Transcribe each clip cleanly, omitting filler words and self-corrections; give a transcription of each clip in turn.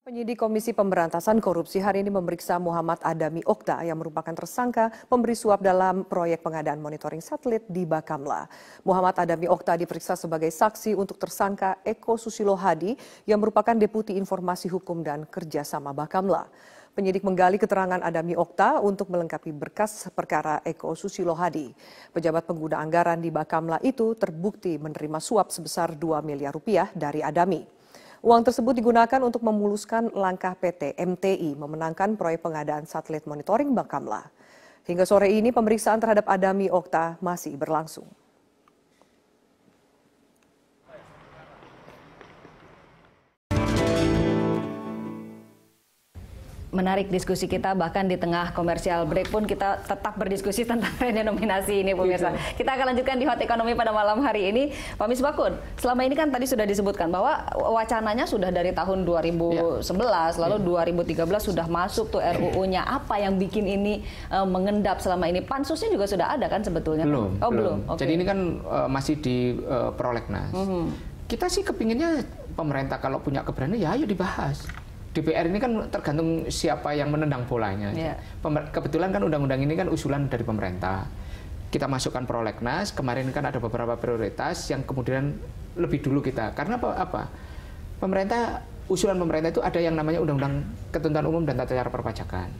Penyidik Komisi Pemberantasan Korupsi hari ini memeriksa Muhammad Adami Okta yang merupakan tersangka pemberi suap dalam proyek pengadaan monitoring satelit di Bakamla. Muhammad Adami Okta diperiksa sebagai saksi untuk tersangka Eko Susilo Hadi yang merupakan Deputi Informasi Hukum dan Kerjasama Bakamla. Penyidik menggali keterangan Adami Okta untuk melengkapi berkas perkara Eko Susilo Hadi. Pejabat pengguna anggaran di Bakamla itu terbukti menerima suap sebesar 2 miliar rupiah dari Adami. Uang tersebut digunakan untuk memuluskan langkah PT MTI memenangkan proyek pengadaan satelit monitoring Bakamla. Hingga sore ini pemeriksaan terhadap Adami Okta masih berlangsung. Menarik diskusi kita, bahkan di tengah komersial break pun kita tetap berdiskusi tentang redenominasi ini, pemirsa. Kita akan lanjutkan di Hot Economy pada malam hari ini. Pak Misbakun, selama ini kan tadi sudah disebutkan bahwa wacananya sudah dari tahun 2011, lalu 2013 sudah masuk tuh RUU-nya. Apa yang bikin ini mengendap selama ini? Pansusnya juga sudah ada kan sebetulnya? Belum. Oh, belum. Okay. Jadi ini kan masih di prolegnas. Kita sih kepinginnya pemerintah kalau punya keberanian, ya ayo dibahas. DPR ini kan tergantung siapa yang menendang bolanya. Kebetulan kan undang-undang ini kan usulan dari pemerintah. Kita masukkan prolegnas, kemarin kan ada beberapa prioritas yang kemudian lebih dulu kita. Karena apa? Usulan pemerintah itu ada yang namanya Undang-Undang Ketentuan Umum dan Tata Cara Perpajakan.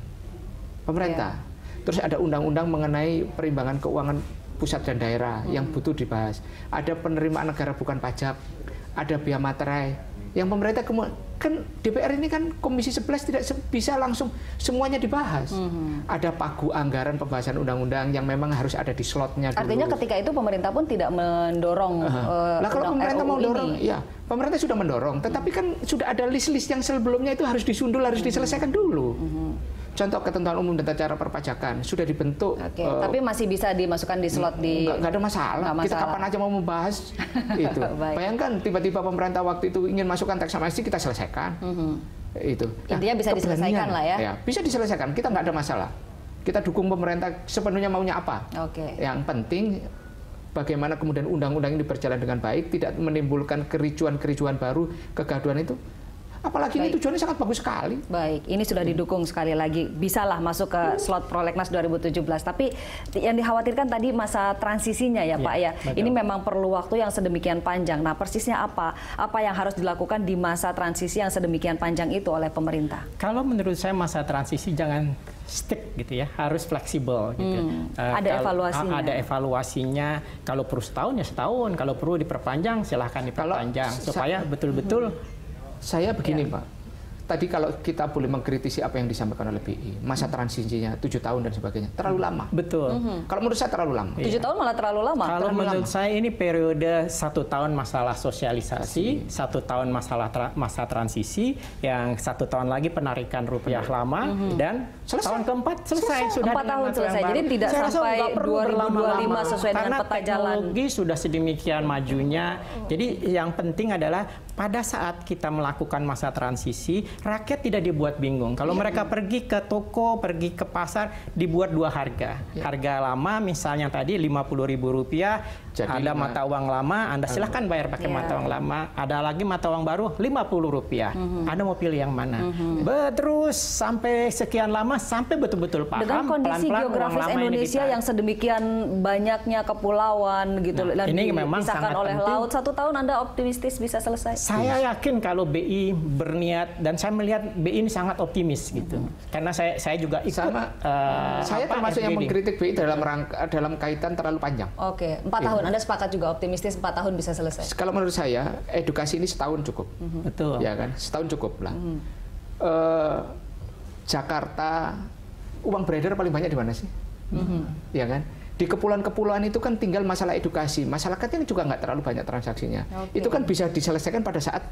Pemerintah. Terus ada undang-undang mengenai perimbangan keuangan pusat dan daerah yang butuh dibahas. Ada penerimaan negara bukan pajak, ada biaya materai. Yang pemerintah kan DPR ini kan Komisi 11 tidak bisa langsung semuanya dibahas. Ada pagu anggaran pembahasan undang-undang yang memang harus ada di slotnya dulu. Artinya ketika itu pemerintah pun tidak mendorong Lah kalau pemerintah mau dorong, ya pemerintah sudah mendorong, tetapi kan sudah ada list-list yang sebelumnya itu harus disundul, harus diselesaikan dulu. Contoh ketentuan umum dan tata cara perpajakan sudah dibentuk. Tapi masih bisa dimasukkan di slot di... Nggak ada masalah. Kita kapan aja mau membahas itu. Bayangkan tiba-tiba pemerintah waktu itu ingin masukkan teks amnesti, kita selesaikan. Itu. Intinya bisa diselesaikan lah ya. Bisa diselesaikan. Kita nggak ada masalah. Kita dukung pemerintah sepenuhnya maunya apa. Yang penting bagaimana kemudian undang-undang ini berjalan dengan baik, tidak menimbulkan kericuan-kericuan baru, kegaduhan itu. Apalagi ini tujuannya sangat bagus sekali. Baik, ini sudah didukung sekali lagi. Bisalah masuk ke slot prolegnas 2017. Tapi yang dikhawatirkan tadi masa transisinya ya Pak ya. Betul. Ini memang perlu waktu yang sedemikian panjang. Nah persisnya apa? Apa yang harus dilakukan di masa transisi yang sedemikian panjang itu oleh pemerintah? Kalau menurut saya masa transisi jangan stick gitu ya, harus fleksibel gitu. Ada evaluasinya. Ada evaluasinya. Kalau perlu setahun ya setahun. Kalau perlu diperpanjang silahkan diperpanjang supaya betul-betul. Saya begini Pak, tadi kalau kita boleh mengkritisi apa yang disampaikan oleh BI, masa transisinya 7 tahun dan sebagainya, terlalu lama. Betul. Kalau menurut saya terlalu lama. 7 tahun malah terlalu lama. Kalau menurut saya ini periode 1 tahun masalah sosialisasi, 1 tahun masa transisi, yang 1 tahun lagi penarikan rupiah lama, dan tahun keempat selesai. Sudah 4 tahun selesai. Jadi tidak sampai 2025 sesuai dengan peta jalan. Teknologi sudah sedemikian majunya. Jadi yang penting adalah pada saat kita melakukan masa transisi, rakyat tidak dibuat bingung. Kalau mereka pergi ke toko, pergi ke pasar, dibuat 2 harga. Harga lama misalnya tadi Rp50.000, ada mata uang lama, Anda silahkan bayar pakai mata uang lama. Ada lagi mata uang baru Rp50. Anda mau pilih yang mana? Terus sampai sekian lama, sampai betul-betul paham. Dengan kondisi geografis Indonesia yang sedemikian banyaknya kepulauan gitu, dan ini memang dipisahkan oleh penting. laut, 1 tahun Anda optimistis bisa selesai? Saya yakin kalau BI berniat, dan saya melihat BI ini sangat optimis gitu. Karena saya juga ikut. Saya termasuk yang mengkritik BI dalam kaitan terlalu panjang. 4 tahun. Anda sepakat juga optimistis 4 tahun bisa selesai? Kalau menurut saya, edukasi ini setahun cukup. Betul. Ya kan? Setahun cukup lah. Jakarta, uang beredar paling banyak di mana sih? Ya kan? Di kepulauan-kepulauan itu kan tinggal masalah edukasi. Masyarakatnya juga nggak terlalu banyak transaksinya. Itu kan bisa diselesaikan pada saat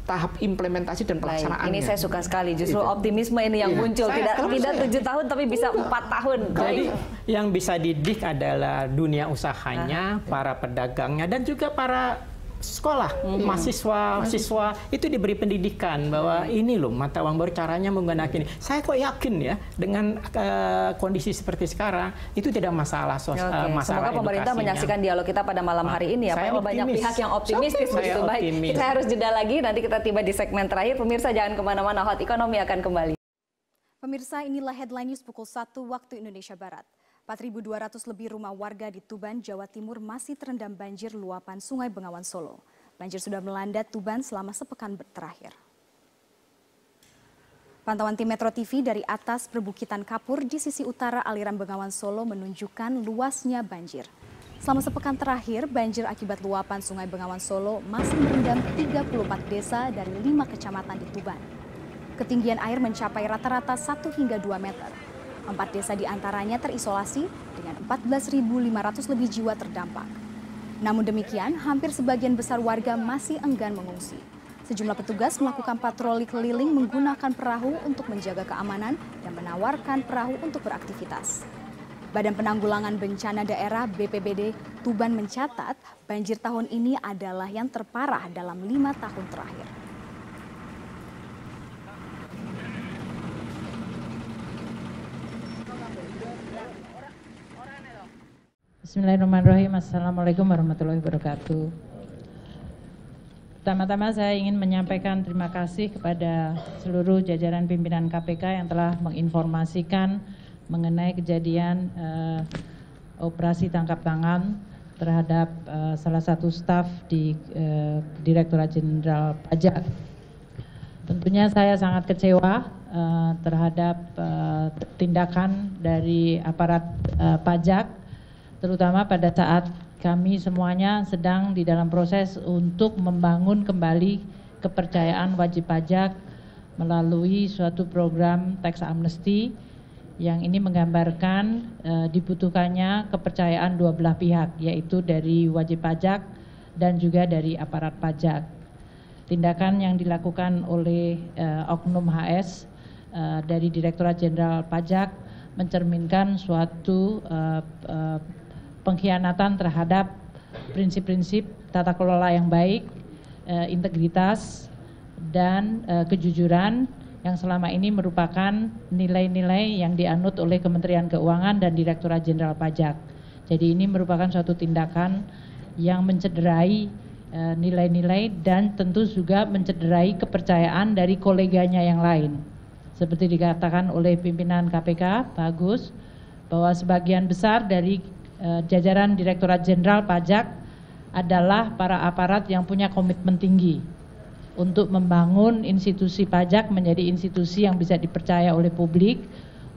tahap implementasi dan pelaksanaannya. Ini saya suka sekali, justru optimisme ini yang muncul. Tidak 7 tahun, tapi bisa 4 tahun. Jadi yang bisa didik adalah dunia usahanya, para pedagangnya, dan juga para sekolah, mahasiswa, siswa itu diberi pendidikan bahwa ini loh mata uang baru, caranya menggunakan ini. Saya kok yakin ya dengan kondisi seperti sekarang itu tidak masalah masalah. Semoga pemerintah menyaksikan dialog kita pada malam hari ini ya. Pak, banyak pihak yang optimistis begitu. Baik, kita harus jeda lagi. Nanti kita tiba di segmen terakhir. Pemirsa jangan kemana-mana. Hot Ekonomi akan kembali. Pemirsa, inilah headline news pukul 1 waktu Indonesia Barat. 4.200 lebih rumah warga di Tuban, Jawa Timur masih terendam banjir luapan Sungai Bengawan Solo. Banjir sudah melanda Tuban selama sepekan terakhir. Pantauan tim Metro TV dari atas perbukitan Kapur di sisi utara aliran Bengawan Solo menunjukkan luasnya banjir. Selama sepekan terakhir, banjir akibat luapan Sungai Bengawan Solo masih merendam 34 desa dari 5 kecamatan di Tuban. Ketinggian air mencapai rata-rata 1 hingga 2 meter. 4 desa diantaranya terisolasi dengan 14.500 lebih jiwa terdampak. Namun demikian, hampir sebagian besar warga masih enggan mengungsi. Sejumlah petugas melakukan patroli keliling menggunakan perahu untuk menjaga keamanan dan menawarkan perahu untuk beraktivitas. Badan Penanggulangan Bencana Daerah BPBD Tuban mencatat banjir tahun ini adalah yang terparah dalam 5 tahun terakhir. Bismillahirrahmanirrahim. Assalamualaikum warahmatullahi wabarakatuh. Pertama-tama saya ingin menyampaikan terima kasih kepada seluruh jajaran pimpinan KPK yang telah menginformasikan mengenai kejadian operasi tangkap tangan terhadap salah satu staf di Direktorat Jenderal Pajak. Tentunya saya sangat kecewa terhadap tindakan dari aparat pajak, terutama pada saat kami semuanya sedang di dalam proses untuk membangun kembali kepercayaan wajib pajak melalui suatu program tax amnesty yang ini menggambarkan dibutuhkannya kepercayaan dua belah pihak, yaitu dari wajib pajak dan juga dari aparat pajak. Tindakan yang dilakukan oleh Oknum HS dari Direktorat Jenderal Pajak mencerminkan suatu pengkhianatan terhadap prinsip-prinsip tata kelola yang baik, integritas, dan kejujuran yang selama ini merupakan nilai-nilai yang dianut oleh Kementerian Keuangan dan Direktorat Jenderal Pajak. Jadi ini merupakan suatu tindakan yang mencederai nilai-nilai dan tentu juga mencederai kepercayaan dari koleganya yang lain. Seperti dikatakan oleh pimpinan KPK, Pak Agus, bahwa sebagian besar dari jajaran Direktorat Jenderal Pajak adalah para aparat yang punya komitmen tinggi untuk membangun institusi pajak menjadi institusi yang bisa dipercaya oleh publik,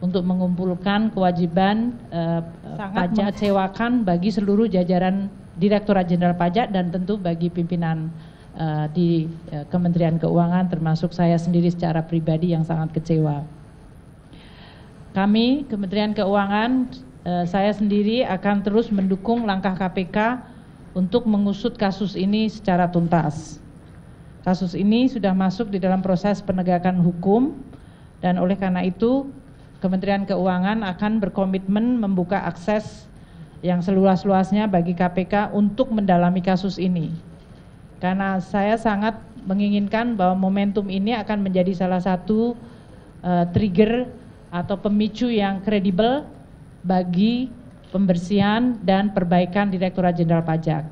untuk mengumpulkan kewajiban pajak, mengecewakan bagi seluruh jajaran Direktorat Jenderal Pajak dan tentu bagi pimpinan di Kementerian Keuangan, termasuk saya sendiri secara pribadi yang sangat kecewa. Kami Kementerian Keuangan, saya sendiri akan terus mendukung langkah KPK untuk mengusut kasus ini secara tuntas. Kasus ini sudah masuk di dalam proses penegakan hukum dan oleh karena itu Kementerian Keuangan akan berkomitmen membuka akses yang seluas-luasnya bagi KPK untuk mendalami kasus ini. Karena saya sangat menginginkan bahwa momentum ini akan menjadi salah satu trigger atau pemicu yang kredibel bagi pembersihan dan perbaikan Direktorat Jenderal Pajak.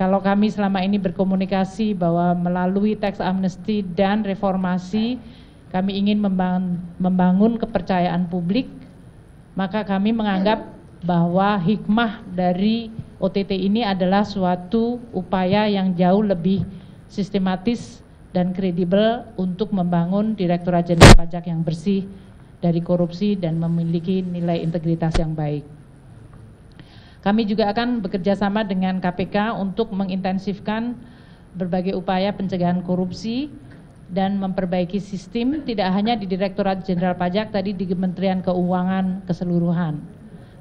Kalau kami selama ini berkomunikasi bahwa melalui tax amnesty dan reformasi kami ingin membangun kepercayaan publik, maka kami menganggap bahwa hikmah dari OTT ini adalah suatu upaya yang jauh lebih sistematis dan kredibel untuk membangun Direktorat Jenderal Pajak yang bersih dari korupsi dan memiliki nilai integritas yang baik. Kami juga akan bekerja sama dengan KPK untuk mengintensifkan berbagai upaya pencegahan korupsi dan memperbaiki sistem tidak hanya di Direktorat Jenderal Pajak, tadi di Kementerian Keuangan keseluruhan.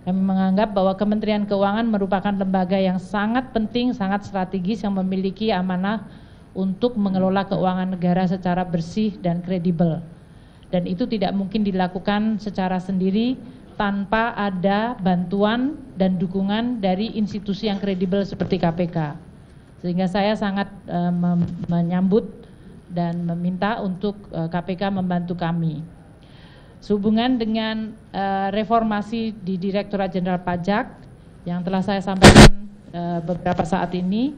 Kami menganggap bahwa Kementerian Keuangan merupakan lembaga yang sangat penting, sangat strategis yang memiliki amanah untuk mengelola keuangan negara secara bersih dan kredibel. Dan itu tidak mungkin dilakukan secara sendiri tanpa ada bantuan dan dukungan dari institusi yang kredibel seperti KPK. Sehingga saya sangat menyambut dan meminta untuk KPK membantu kami. Sehubungan dengan reformasi di Direktorat Jenderal Pajak yang telah saya sampaikan beberapa saat ini,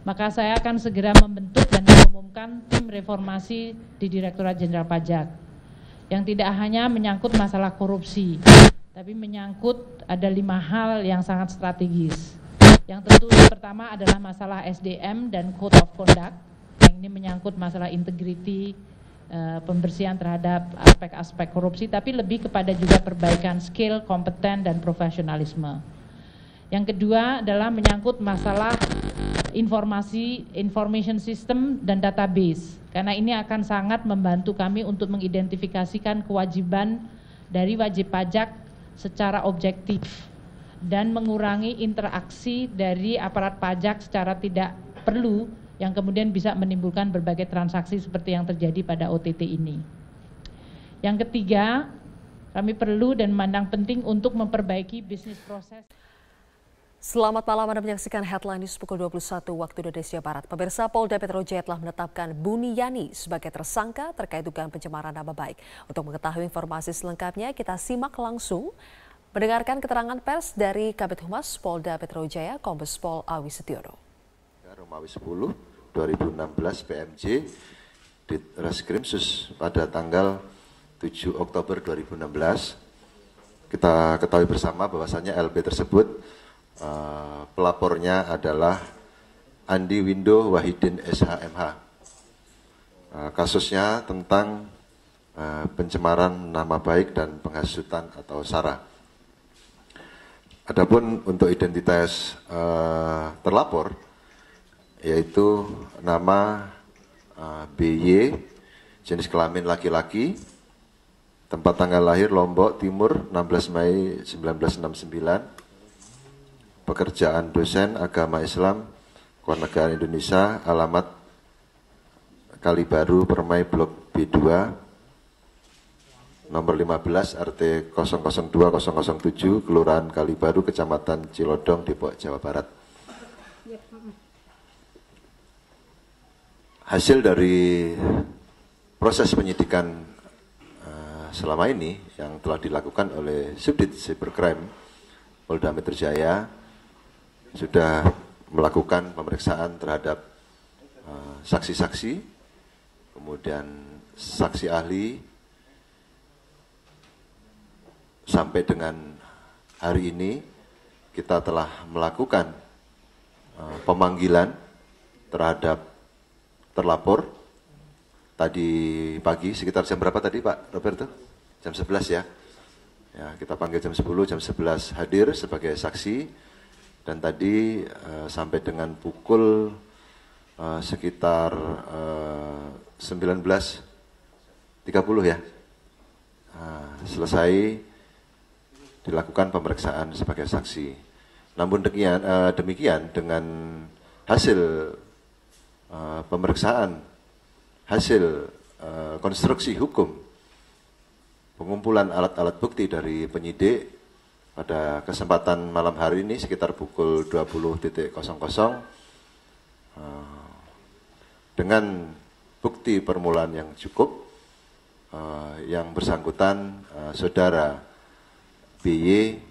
maka saya akan segera membentuk dan mengumumkan tim reformasi di Direktorat Jenderal Pajak yang tidak hanya menyangkut masalah korupsi, tapi menyangkut ada 5 hal yang sangat strategis. Yang tentu pertama adalah masalah SDM dan Code of Conduct, yang ini menyangkut masalah integriti, pembersihan terhadap aspek-aspek korupsi, tapi lebih kepada juga perbaikan skill, kompeten, dan profesionalisme. Yang kedua adalah menyangkut masalah information system dan database, karena ini akan sangat membantu kami untuk mengidentifikasikan kewajiban dari wajib pajak secara objektif dan mengurangi interaksi dari aparat pajak secara tidak perlu yang kemudian bisa menimbulkan berbagai transaksi seperti yang terjadi pada OTT ini. Yang ketiga, kami perlu dan memandang penting untuk memperbaiki bisnis proses. Selamat malam, Anda menyaksikan Headline News pukul 21 waktu Indonesia Barat. Pemirsa, Polda Metro Jaya telah menetapkan Buniyani sebagai tersangka terkait dugaan pencemaran nama baik. Untuk mengetahui informasi selengkapnya, kita simak langsung mendengarkan keterangan pers dari Kabid Humas Polda Metro Jaya, Kombes Pol Awi Setiono. Romawi 10 2016 PMJ di Reskrimsus pada tanggal 7 Oktober 2016. Kita ketahui bersama bahwasannya LB tersebut pelapornya adalah Andi Windo Wahidin SHMH. Kasusnya tentang pencemaran nama baik dan penghasutan atau SARA. Adapun untuk identitas terlapor, yaitu nama BY, jenis kelamin laki-laki, tempat tanggal lahir Lombok Timur 16 Mei 1969, pekerjaan dosen agama Islam, Kewarganegaraan Indonesia, alamat Kalibaru, Permai, Blok B2, nomor 15 RT 002007, Kelurahan Kalibaru, Kecamatan Cilodong, Depok, Jawa Barat. Hasil dari proses penyidikan selama ini yang telah dilakukan oleh Subdit Cybercrime Polda Metro Jaya sudah melakukan pemeriksaan terhadap saksi-saksi, kemudian saksi ahli. Sampai dengan hari ini kita telah melakukan pemanggilan terhadap terlapor. Tadi pagi sekitar jam berapa tadi Pak Roberto? Jam 11 ya. Ya, kita panggil jam 10, jam 11 hadir sebagai saksi. Dan tadi sampai dengan pukul sekitar 19.30 ya. Selesai dilakukan pemeriksaan sebagai saksi. Namun demikian dengan hasil pemeriksaan, hasil konstruksi hukum, pengumpulan alat-alat bukti dari penyidik pada kesempatan malam hari ini sekitar pukul 20.00 dengan bukti permulaan yang cukup, yang bersangkutan saudara BY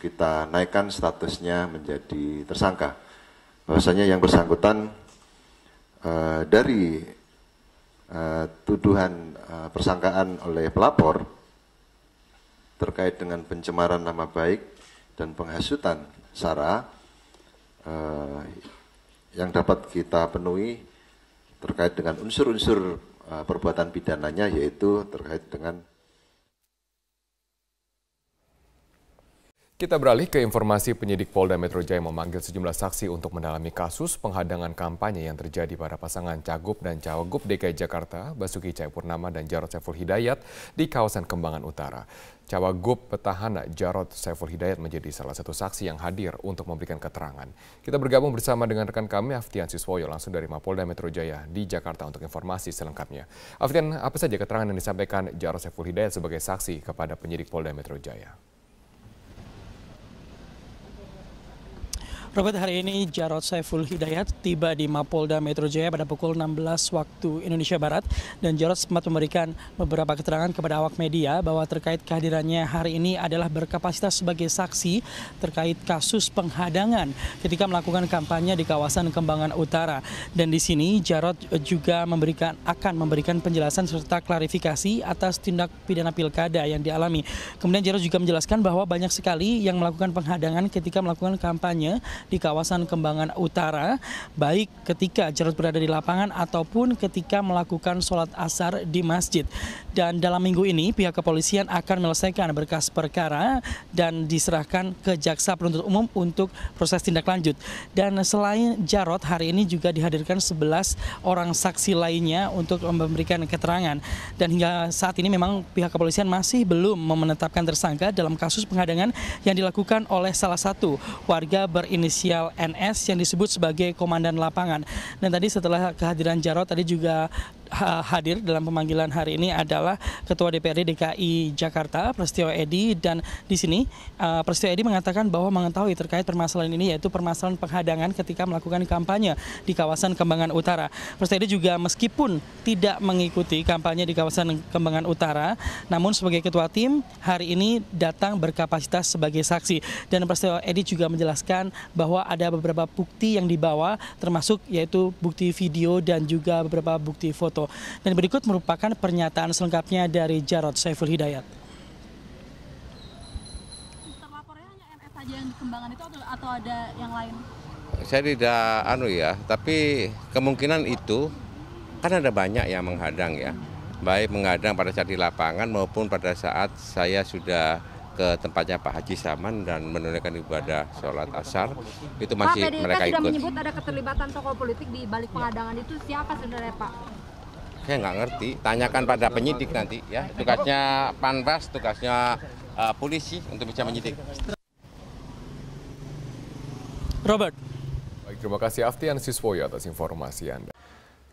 kita naikkan statusnya menjadi tersangka. Bahwasanya yang bersangkutan dari tuduhan persangkaan oleh pelapor terkait dengan pencemaran nama baik dan penghasutan SARA yang dapat kita penuhi terkait dengan unsur-unsur perbuatan pidananya, yaitu terkait dengan. Kita beralih ke informasi. Penyidik Polda Metro Jaya memanggil sejumlah saksi untuk mendalami kasus penghadangan kampanye yang terjadi pada pasangan Cagup dan Cawagup DKI Jakarta, Basuki Cahayapurnama dan Jarod Saiful Hidayat di kawasan Kembangan Utara. Cawagup petahana Jarod Saiful Hidayat menjadi salah satu saksi yang hadir untuk memberikan keterangan. Kita bergabung bersama dengan rekan kami Aftian Siswoyo langsung dari Mapolda Metro Jaya di Jakarta untuk informasi selengkapnya. Aftian, apa saja keterangan yang disampaikan Jarod Saiful Hidayat sebagai saksi kepada penyidik Polda Metro Jaya? Robert, hari ini Jarod Saiful Hidayat tiba di Mapolda Metro Jaya pada pukul 16 waktu Indonesia Barat, dan Jarod sempat memberikan beberapa keterangan kepada awak media bahwa terkait kehadirannya hari ini adalah berkapasitas sebagai saksi terkait kasus penghadangan ketika melakukan kampanye di kawasan Kembangan Utara. Dan di sini Jarod juga akan memberikan penjelasan serta klarifikasi atas tindak pidana pilkada yang dialami. Kemudian Jarod juga menjelaskan bahwa banyak sekali yang melakukan penghadangan ketika melakukan kampanye di kawasan Kembangan Utara, baik ketika Jarod berada di lapangan ataupun ketika melakukan sholat asar di masjid. Dan dalam minggu ini pihak kepolisian akan menyelesaikan berkas perkara dan diserahkan ke jaksa penuntut umum untuk proses tindak lanjut. Dan selain Jarod, hari ini juga dihadirkan 11 orang saksi lainnya untuk memberikan keterangan. Dan hingga saat ini memang pihak kepolisian masih belum menetapkan tersangka dalam kasus penghadangan yang dilakukan oleh salah satu warga berinisial NS yang disebut sebagai komandan lapangan. Dan tadi setelah kehadiran Jarod, tadi juga hadir dalam pemanggilan hari ini adalah Ketua DPRD DKI Jakarta, Prasetyo Edy, dan di sini Prasetyo Edy mengatakan bahwa mengetahui terkait permasalahan ini, yaitu permasalahan penghadangan ketika melakukan kampanye di kawasan Kembangan Utara. Prasetyo Edy juga meskipun tidak mengikuti kampanye di kawasan Kembangan Utara, namun sebagai ketua tim hari ini datang berkapasitas sebagai saksi. Dan Prasetyo Edy juga menjelaskan bahwa ada beberapa bukti yang dibawa, termasuk yaitu bukti video dan juga beberapa bukti foto. Dan berikut merupakan pernyataan selengkapnya dari Jarod Saiful Hidayat. Terlapornya hanya NS saja yang di Kembangan itu atau ada yang lain? Saya tidak tapi kemungkinan itu kan ada banyak yang menghadang ya. Baik menghadang pada saat di lapangan maupun pada saat saya sudah ke tempatnya Pak Haji Saman dan menunaikan ibadah sholat asar, itu masih Pak, mereka ikut. Pak, menyebut ada keterlibatan tokoh politik di balik penghadangan itu, siapa sebenarnya Pak? Saya nggak ngerti, tanyakan pada penyidik nanti ya. Tugasnya Panwas, tugasnya polisi untuk bisa menyidik. Robert. Baik, terima kasih Aftian Siswoyo atas informasi Anda.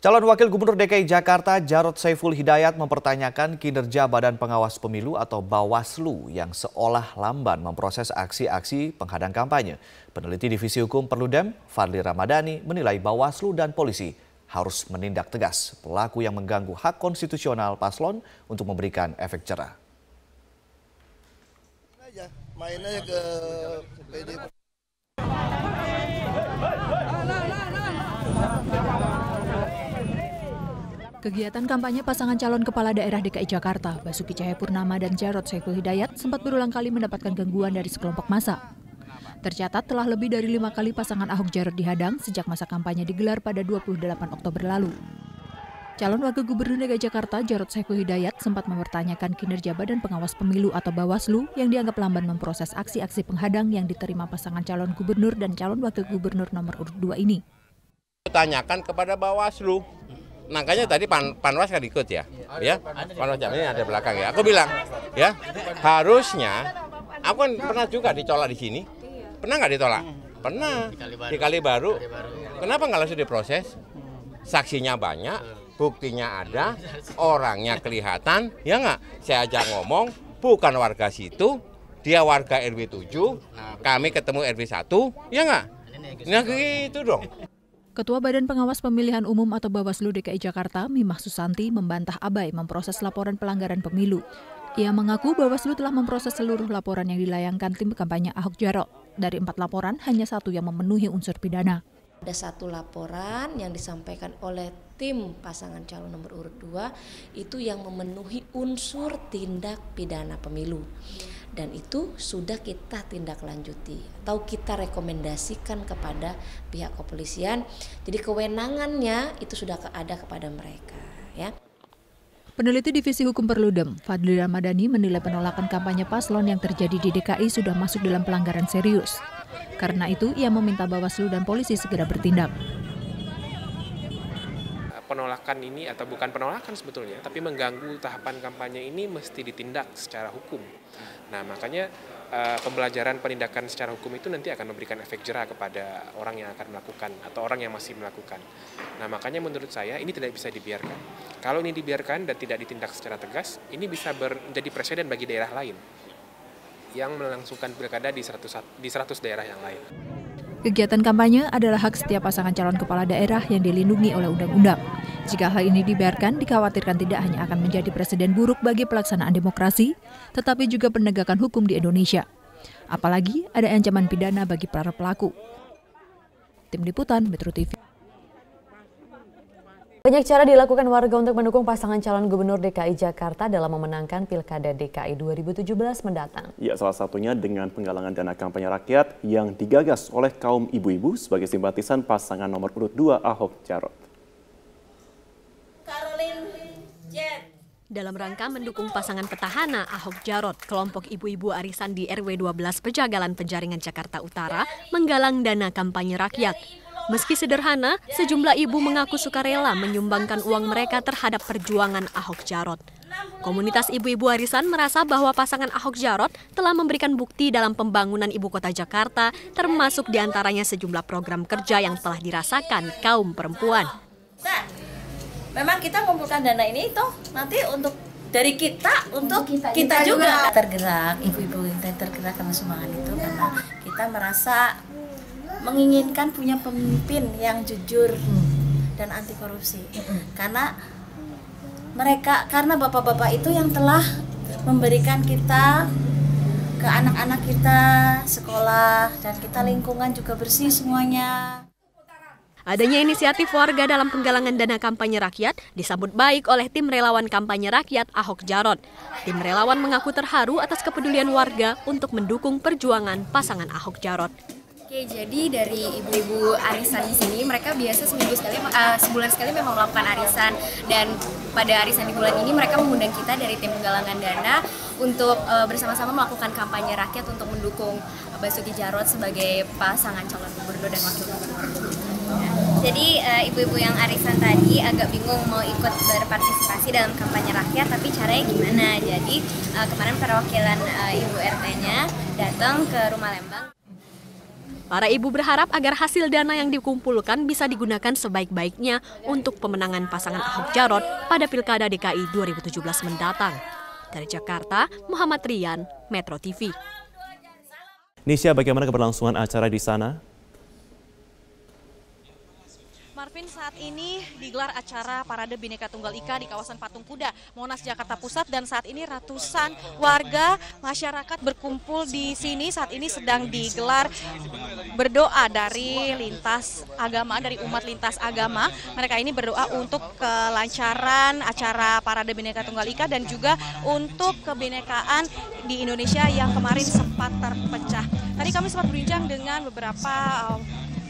Calon Wakil Gubernur DKI Jakarta Jarod Saiful Hidayat mempertanyakan kinerja Badan Pengawas Pemilu atau Bawaslu yang seolah lamban memproses aksi-aksi penghadang kampanye. Peneliti Divisi Hukum Perludem, Fadli Ramadhani, menilai Bawaslu dan polisi harus menindak tegas pelaku yang mengganggu hak konstitusional paslon untuk memberikan efek jerah. Main aja ke PD. Kegiatan kampanye pasangan calon kepala daerah DKI Jakarta, Basuki Cahayapurnama dan Jarod Saiful Hidayat sempat berulang kali mendapatkan gangguan dari sekelompok massa. Tercatat telah lebih dari 5 kali pasangan Ahok Jarod dihadang sejak masa kampanye digelar pada 28 Oktober lalu. Calon Wakil Gubernur DKI Jakarta Jarod Saiful Hidayat sempat mempertanyakan kinerja Badan Pengawas Pemilu atau Bawaslu yang dianggap lamban memproses aksi-aksi penghadang yang diterima pasangan calon gubernur dan calon wakil gubernur nomor urut 2 ini. Tanyakan kepada Bawaslu. Makanya tadi Panwas kan ikut ya, Panwas ini ada belakang ya. Aku bilang, ya harusnya, aku kan pernah juga ditolak di sini. Pernah nggak ditolak? Pernah. Di Kalibaru. Kenapa nggak langsung diproses? Saksinya banyak, buktinya ada, orangnya kelihatan, ya nggak? Saya aja ngomong, bukan warga situ, dia warga RW 7, kami ketemu RW 1, ya nggak? Nah gitu dong. Ketua Badan Pengawas Pemilihan Umum atau Bawaslu DKI Jakarta, Mimah Susanti, membantah abai memproses laporan pelanggaran pemilu. Ia mengaku Bawaslu telah memproses seluruh laporan yang dilayangkan tim kampanye Ahok Jarot. Dari 4 laporan, hanya 1 yang memenuhi unsur pidana. Ada 1 laporan yang disampaikan oleh tim pasangan calon nomor urut 2 itu yang memenuhi unsur tindak pidana pemilu. Dan itu sudah kita tindak lanjuti atau kita rekomendasikan kepada pihak kepolisian. Jadi kewenangannya itu sudah ada kepada mereka, ya. Peneliti Divisi Hukum Perludem, Fadli Ramadhani, menilai penolakan kampanye paslon yang terjadi di DKI sudah masuk dalam pelanggaran serius. Karena itu, ia meminta Bawaslu dan polisi segera bertindak. Penolakan ini atau bukan penolakan sebetulnya, tapi mengganggu tahapan kampanye ini mesti ditindak secara hukum. Nah, makanya pembelajaran penindakan secara hukum itu nanti akan memberikan efek jerah kepada orang yang akan melakukan atau orang yang masih melakukan. Nah, makanya menurut saya ini tidak bisa dibiarkan. Kalau ini dibiarkan dan tidak ditindak secara tegas, ini bisa menjadi presiden bagi daerah lain yang melangsungkan pilkada di 100 daerah yang lain. Kegiatan kampanye adalah hak setiap pasangan calon kepala daerah yang dilindungi oleh undang-undang. Jika hal ini dibiarkan, dikhawatirkan tidak hanya akan menjadi presiden buruk bagi pelaksanaan demokrasi, tetapi juga penegakan hukum di Indonesia. Apalagi ada ancaman pidana bagi para pelaku. Tim Liputan Metro TV. Banyak cara dilakukan warga untuk mendukung pasangan calon gubernur DKI Jakarta dalam memenangkan Pilkada DKI 2017 mendatang. Ya, salah satunya dengan penggalangan dana kampanye rakyat yang digagas oleh kaum ibu-ibu sebagai simpatisan pasangan nomor urut 2 Ahok Jarot. Dalam rangka mendukung pasangan petahana Ahok Jarot, kelompok ibu-ibu arisan di RW 12 Pejagalan Penjaringan Jakarta Utara menggalang dana kampanye rakyat. Meski sederhana, sejumlah ibu mengaku sukarela menyumbangkan uang mereka terhadap perjuangan Ahok Jarot. Komunitas ibu-ibu arisan merasa bahwa pasangan Ahok Jarot telah memberikan bukti dalam pembangunan ibu kota Jakarta, termasuk diantaranya sejumlah program kerja yang telah dirasakan kaum perempuan. Memang kita mengumpulkan dana ini itu nanti untuk dari kita untuk kita juga tergerak, ibu-ibu kita tergerak karena sumbangan itu karena kita merasa menginginkan punya pemimpin yang jujur dan anti korupsi. Karena bapak-bapak itu yang telah memberikan kita ke anak-anak kita sekolah dan kita lingkungan juga bersih semuanya. Adanya inisiatif warga dalam penggalangan dana kampanye rakyat disambut baik oleh tim relawan kampanye rakyat Ahok Jarot. Tim relawan mengaku terharu atas kepedulian warga untuk mendukung perjuangan pasangan Ahok Jarot. Oke, jadi dari ibu-ibu arisan di sini mereka biasa sebulan sekali memang melakukan arisan, dan pada arisan di bulan ini mereka mengundang kita dari tim penggalangan dana untuk bersama-sama melakukan kampanye rakyat untuk mendukung Basuki Jarot sebagai pasangan calon gubernur dan wakil gubernur. Jadi ibu-ibu yang arisan tadi agak bingung mau ikut berpartisipasi dalam kampanye rakyat, tapi caranya gimana? Jadi kemarin perwakilan ibu RT-nya datang ke Rumah Lembang. Para ibu berharap agar hasil dana yang dikumpulkan bisa digunakan sebaik-baiknya untuk pemenangan pasangan Ahok Jarot pada Pilkada DKI 2017 mendatang. Dari Jakarta, Muhammad Rian, Metro TV. Nisha, bagaimana keberlangsungan acara di sana? Marvin, saat ini digelar acara Parade Bhinneka Tunggal Ika di kawasan Patung Kuda, Monas, Jakarta Pusat, dan saat ini ratusan warga masyarakat berkumpul di sini. Saat ini sedang digelar berdoa dari lintas agama, dari umat lintas agama. Mereka ini berdoa untuk kelancaran acara Parade Bhinneka Tunggal Ika dan juga untuk kebinekaan di Indonesia yang kemarin sempat terpecah. Tadi kami sempat berbincang dengan beberapa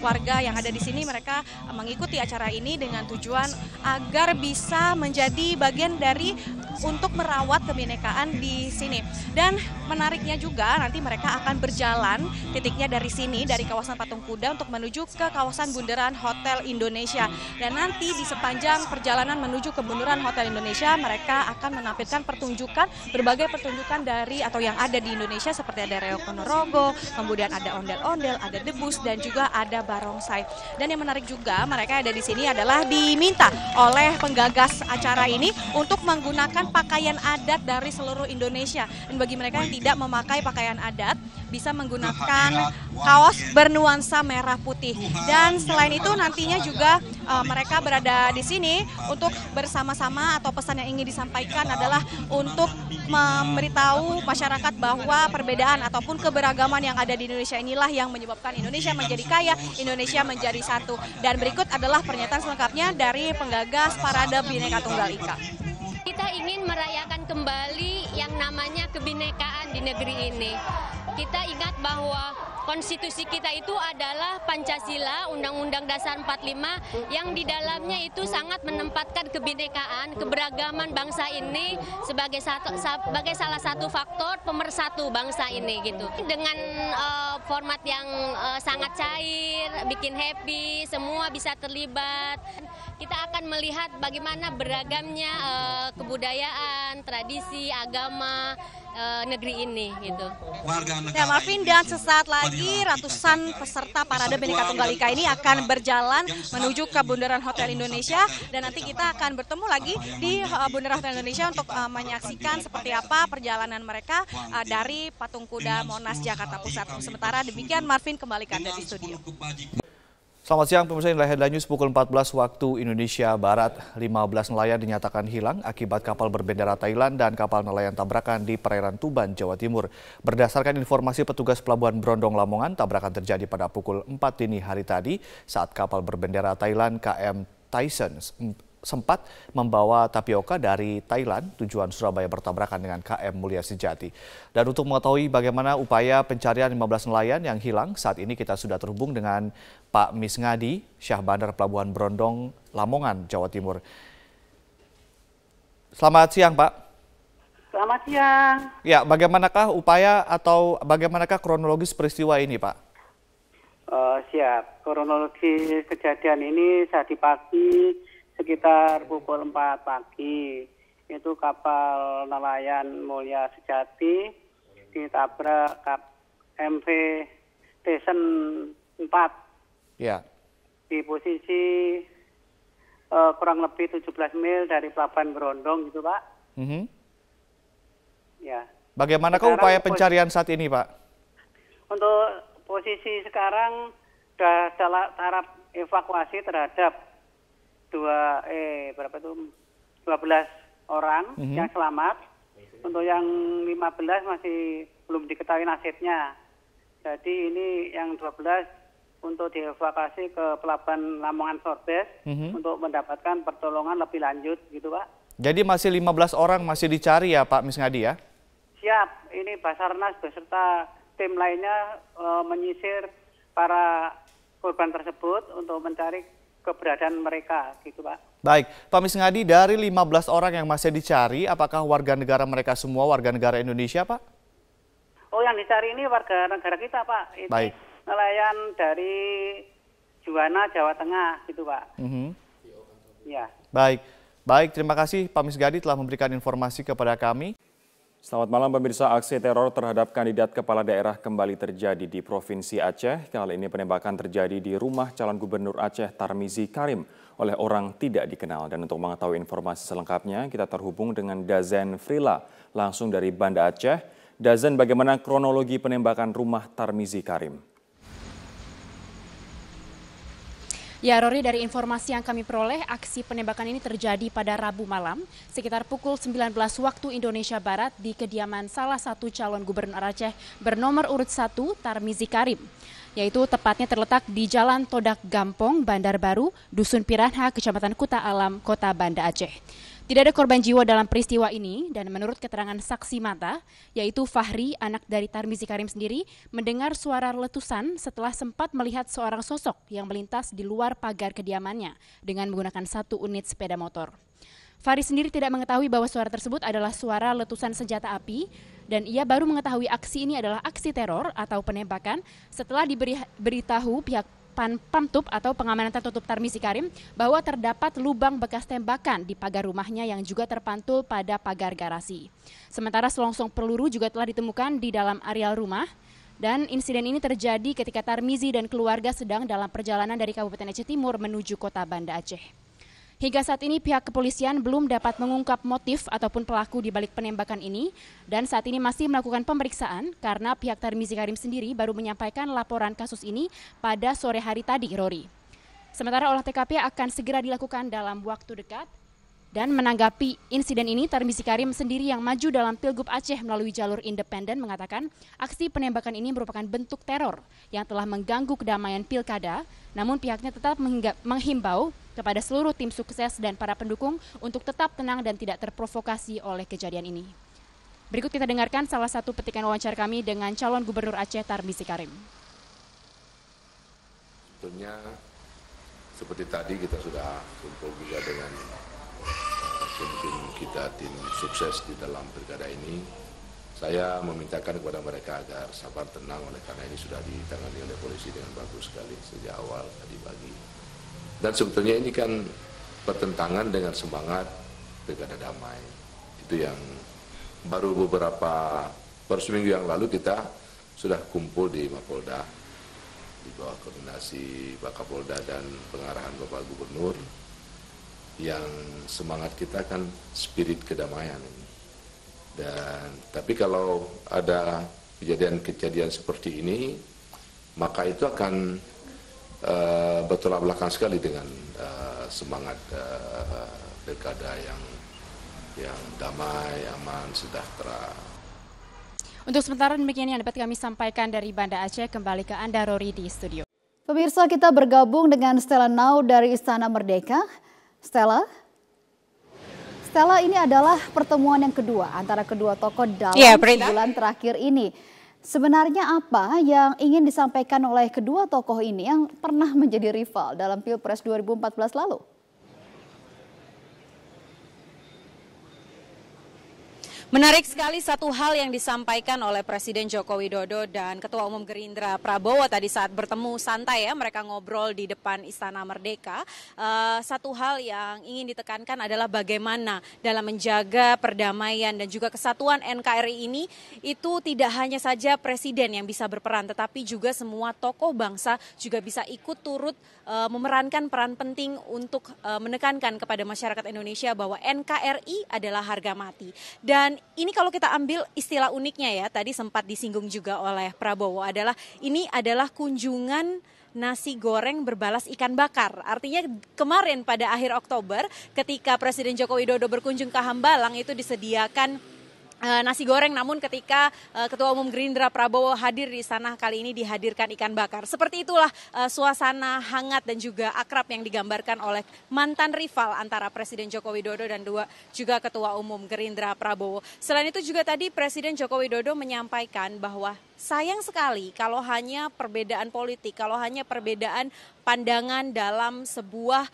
warga yang ada di sini. Mereka mengikuti acara ini dengan tujuan agar bisa menjadi bagian dari untuk merawat kebinekaan di sini. Dan menariknya juga nanti mereka akan berjalan titiknya dari sini, dari kawasan Patung Kuda untuk menuju ke kawasan Bundaran Hotel Indonesia. Dan nanti di sepanjang perjalanan menuju ke Bundaran Hotel Indonesia mereka akan menampilkan pertunjukan, berbagai pertunjukan dari atau yang ada di Indonesia seperti ada Reok Ponorogo, kemudian ada ondel-ondel, ada debus, dan juga ada barongsai. Dan yang menarik juga mereka ada di sini adalah diminta oleh penggagas acara ini untuk menggunakan pakaian adat dari seluruh Indonesia. Dan bagi mereka yang tidak memakai pakaian adat bisa menggunakan kaos bernuansa merah putih. Dan selain itu nantinya juga mereka berada di sini untuk bersama-sama, atau pesan yang ingin disampaikan adalah untuk memberitahu masyarakat bahwa perbedaan ataupun keberagaman yang ada di Indonesia inilah yang menyebabkan Indonesia menjadi kaya, Indonesia menjadi satu. Dan berikut adalah pernyataan selengkapnya dari penggagas Parade Bhinneka Tunggal Ika. Kita ingin merayakan kembali yang namanya kebinekaan di negeri ini. Kita ingat bahwa konstitusi kita itu adalah Pancasila, Undang-Undang Dasar 45, yang di dalamnya itu sangat menempatkan kebinekaan, keberagaman bangsa ini sebagai salah satu faktor pemersatu bangsa ini gitu. Dengan format yang sangat cair, bikin happy, semua bisa terlibat. Kita akan melihat bagaimana beragamnya kebudayaan, tradisi, agama negeri ini gitu. Ya Marvin, dan sesaat lagi ratusan peserta Parade Bhinneka Tunggal Ika ini akan berjalan menuju ke Bundaran Hotel Indonesia, dan nanti kita akan bertemu lagi di Bundaran Hotel Indonesia untuk menyaksikan seperti apa perjalanan mereka dari Patung Kuda Monas Jakarta Pusat. Sementara demikian, Marvin, kembali ke Anda di studio. Selamat siang pemirsa, inilah Headline News pukul 14 waktu Indonesia Barat. 15 nelayan dinyatakan hilang akibat kapal berbendera Thailand dan kapal nelayan tabrakan di perairan Tuban, Jawa Timur. Berdasarkan informasi petugas Pelabuhan Brondong Lamongan, tabrakan terjadi pada pukul 4 dini hari tadi saat kapal berbendera Thailand KM Tyson sempat membawa tapioka dari Thailand tujuan Surabaya bertabrakan dengan KM Mulia Sejati. Dan untuk mengetahui bagaimana upaya pencarian 15 nelayan yang hilang, saat ini kita sudah terhubung dengan Pak Misngadi, Syah Bandar Pelabuhan Brondong, Lamongan, Jawa Timur. Selamat siang, Pak. Selamat siang. Ya, bagaimanakah upaya atau bagaimanakah kronologis peristiwa ini, Pak? Siap. Kronologi kejadian ini tadi pagi sekitar pukul 4 pagi. Itu kapal nelayan Mulia Sejati ditabrak MV Tyson 4. Ya. Di posisi kurang lebih 17 mil dari Pelabuhan Brondong gitu, Pak. Ya. Bagaimanakah upaya pencarian saat ini, Pak? Untuk posisi sekarang sudah dalam tahap evakuasi terhadap 12 orang yang selamat. Untuk yang 15 masih belum diketahui nasibnya. Jadi ini yang 12 untuk dievakuasi ke Pelabuhan Lamongan Sorbes untuk mendapatkan pertolongan lebih lanjut gitu, Pak. Jadi masih 15 orang masih dicari ya, Pak Misngadi ya? Siap, ini Basarnas beserta tim lainnya menyisir para korban tersebut untuk mencari keberadaan mereka gitu, Pak. Baik, Pak Misngadi, dari 15 orang yang masih dicari, apakah warga negara mereka semua warga negara Indonesia, Pak? Oh, yang dicari ini warga negara kita, Pak. Ini baik. Nelayan dari Juwana, Jawa Tengah gitu, Pak. Ya. Baik, terima kasih Pak Misngadi telah memberikan informasi kepada kami. Selamat malam pemirsa, aksi teror terhadap kandidat kepala daerah kembali terjadi di Provinsi Aceh. Kali ini penembakan terjadi di rumah calon gubernur Aceh Tarmizi Karim oleh orang tidak dikenal. Dan untuk mengetahui informasi selengkapnya, kita terhubung dengan Dazen Frila langsung dari Banda Aceh. Dazen, bagaimana kronologi penembakan rumah Tarmizi Karim? Ya, Rory, dari informasi yang kami peroleh, aksi penembakan ini terjadi pada Rabu malam sekitar pukul 19 waktu Indonesia Barat di kediaman salah satu calon gubernur Aceh bernomor urut 1 Tarmizi Karim, yaitu tepatnya terletak di Jalan Todak Gampong, Bandar Baru, Dusun Piranha, Kecamatan Kuta Alam, Kota Banda Aceh. Tidak ada korban jiwa dalam peristiwa ini, dan menurut keterangan saksi mata, yaitu Fahri, anak dari Tarmizi Karim sendiri, mendengar suara letusan setelah sempat melihat seorang sosok yang melintas di luar pagar kediamannya dengan menggunakan 1 unit sepeda motor. Fahri sendiri tidak mengetahui bahwa suara tersebut adalah suara letusan senjata api, dan ia baru mengetahui aksi ini adalah aksi teror atau penembakan setelah diberitahu pihak Pamtup atau pengamanan tertutup Tarmizi Karim bahwa terdapat lubang bekas tembakan di pagar rumahnya yang juga terpantul pada pagar garasi. Sementara selongsong peluru juga telah ditemukan di dalam areal rumah, dan insiden ini terjadi ketika Tarmizi dan keluarga sedang dalam perjalanan dari Kabupaten Aceh Timur menuju Kota Banda Aceh. Hingga saat ini pihak kepolisian belum dapat mengungkap motif ataupun pelaku di balik penembakan ini, dan saat ini masih melakukan pemeriksaan karena pihak Tarmizi Karim sendiri baru menyampaikan laporan kasus ini pada sore hari tadi, Rory. Sementara olah TKP akan segera dilakukan dalam waktu dekat. Dan menanggapi insiden ini, Tarmizi Karim sendiri yang maju dalam Pilgub Aceh melalui jalur independen mengatakan aksi penembakan ini merupakan bentuk teror yang telah mengganggu kedamaian pilkada, namun pihaknya tetap menghimbau kepada seluruh tim sukses dan para pendukung untuk tetap tenang dan tidak terprovokasi oleh kejadian ini. Berikut kita dengarkan salah satu petikan wawancara kami dengan calon gubernur Aceh Tarmizi Karim. Sebetulnya seperti tadi kita sudah kumpul juga dengan tim kita, tim sukses di dalam pilkada ini. Saya memintakan kepada mereka agar sabar, tenang, oleh karena ini sudah ditangani oleh polisi dengan bagus sekali sejak awal tadi pagi. Dan sebetulnya ini kan bertentangan dengan semangat pilkada damai. Itu yang baru seminggu yang lalu kita sudah kumpul di Mapolda di bawah koordinasi Pak Kapolda dan pengarahan Bapak Gubernur. Yang semangat kita kan spirit kedamaian ini. Tapi kalau ada kejadian-kejadian seperti ini, maka itu akan bertolak belakang sekali dengan semangat pilkada yang damai, aman, sejahtera. Untuk sementara demikian yang dapat kami sampaikan dari Banda Aceh. Kembali ke Anda, Rory, di studio. Pemirsa, kita bergabung dengan Stella Nau dari Istana Merdeka. Stella, ini adalah pertemuan yang kedua antara kedua tokoh dalam sebulan terakhir ini. Sebenarnya apa yang ingin disampaikan oleh kedua tokoh ini yang pernah menjadi rival dalam Pilpres 2014 lalu? Menarik sekali satu hal yang disampaikan oleh Presiden Joko Widodo dan Ketua Umum Gerindra Prabowo tadi saat bertemu santai ya, mereka ngobrol di depan Istana Merdeka. Satu hal yang ingin ditekankan adalah bagaimana dalam menjaga perdamaian dan juga kesatuan NKRI ini itu tidak hanya saja Presiden yang bisa berperan, tetapi juga semua tokoh bangsa juga bisa ikut turut memerankan peran penting untuk menekankan kepada masyarakat Indonesia bahwa NKRI adalah harga mati. Dan ini kalau kita ambil istilah uniknya ya, tadi sempat disinggung juga oleh Prabowo, ini adalah kunjungan nasi goreng berbalas ikan bakar. Artinya kemarin pada akhir Oktober ketika Presiden Joko Widodo berkunjung ke Hambalang itu disediakan nasi goreng, namun ketika Ketua Umum Gerindra Prabowo hadir di sana, kali ini dihadirkan ikan bakar. Seperti itulah suasana hangat dan juga akrab yang digambarkan oleh mantan rival antara Presiden Joko Widodo dan juga Ketua Umum Gerindra Prabowo. Selain itu juga tadi Presiden Joko Widodo menyampaikan bahwa sayang sekali kalau hanya perbedaan politik, kalau hanya perbedaan pandangan dalam sebuah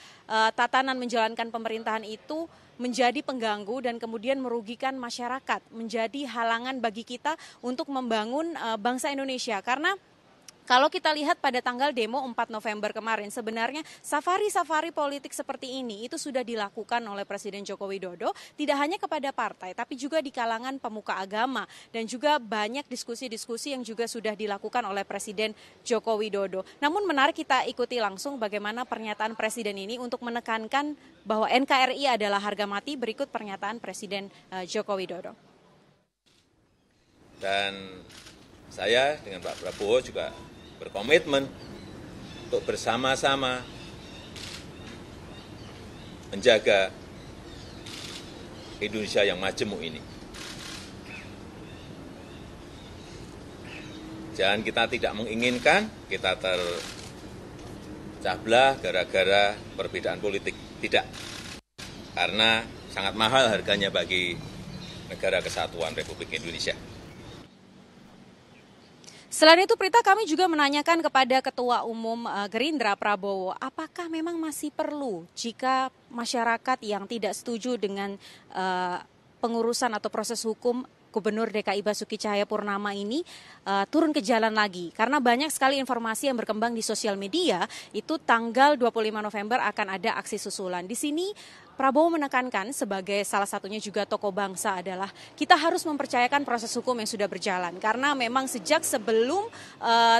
tatanan menjalankan pemerintahan itu menjadi pengganggu dan kemudian merugikan masyarakat, menjadi halangan bagi kita untuk membangun bangsa Indonesia. Karena kalau kita lihat pada tanggal demo 4 November kemarin, sebenarnya safari-safari politik seperti ini itu sudah dilakukan oleh Presiden Joko Widodo, tidak hanya kepada partai, tapi juga di kalangan pemuka agama. Dan juga banyak diskusi-diskusi yang juga sudah dilakukan oleh Presiden Joko Widodo. Namun menarik kita ikuti langsung bagaimana pernyataan Presiden ini untuk menekankan bahwa NKRI adalah harga mati. Berikut pernyataan Presiden Joko Widodo. Dan saya dengan Pak Prabowo juga berkomitmen untuk bersama-sama menjaga Indonesia yang majemuk ini. Jangan kita tidak menginginkan kita terpecah belah gara-gara perbedaan politik. Tidak. Karena sangat mahal harganya bagi negara kesatuan Republik Indonesia. Selain itu, Prita, kami juga menanyakan kepada Ketua Umum Gerindra Prabowo, apakah memang masih perlu jika masyarakat yang tidak setuju dengan pengurusan atau proses hukum Gubernur DKI Basuki Cahayapurnama ini turun ke jalan lagi. Karena banyak sekali informasi yang berkembang di sosial media, itu tanggal 25 November akan ada aksi susulan. Di sini Prabowo menekankan sebagai salah satunya juga tokoh bangsa adalah kita harus mempercayakan proses hukum yang sudah berjalan. Karena memang sejak sebelum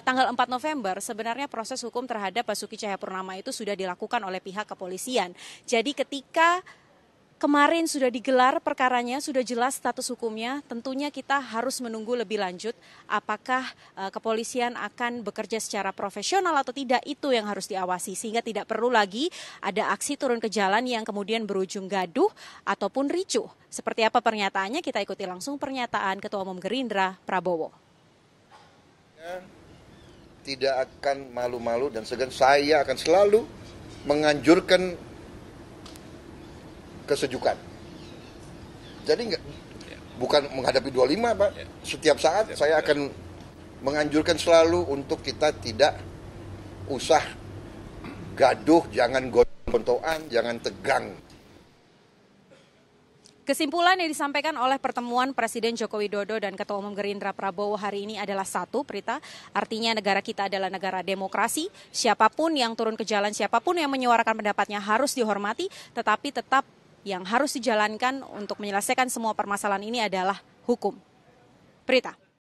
tanggal 4 November sebenarnya proses hukum terhadap Basuki Cahayapurnama itu sudah dilakukan oleh pihak kepolisian. Jadi ketika kemarin sudah digelar perkaranya, sudah jelas status hukumnya, tentunya kita harus menunggu lebih lanjut apakah kepolisian akan bekerja secara profesional atau tidak, itu yang harus diawasi. Sehingga tidak perlu lagi ada aksi turun ke jalan yang kemudian berujung gaduh ataupun ricuh. Seperti apa pernyataannya, kita ikuti langsung pernyataan Ketua Umum Gerindra Prabowo. Tidak akan malu-malu dan segan, saya akan selalu menganjurkan kesejukan. Jadi bukan menghadapi 25, Pak. Setiap saat saya akan menganjurkan selalu untuk kita tidak usah gaduh, jangan gontok-gontokan, jangan tegang. Kesimpulan yang disampaikan oleh pertemuan Presiden Joko Widodo dan Ketua Umum Gerindra Prabowo hari ini adalah satu, Prita. Artinya negara kita adalah negara demokrasi. Siapapun yang turun ke jalan, siapapun yang menyuarakan pendapatnya harus dihormati, tetapi tetap yang harus dijalankan untuk menyelesaikan semua permasalahan ini adalah hukum. Prita.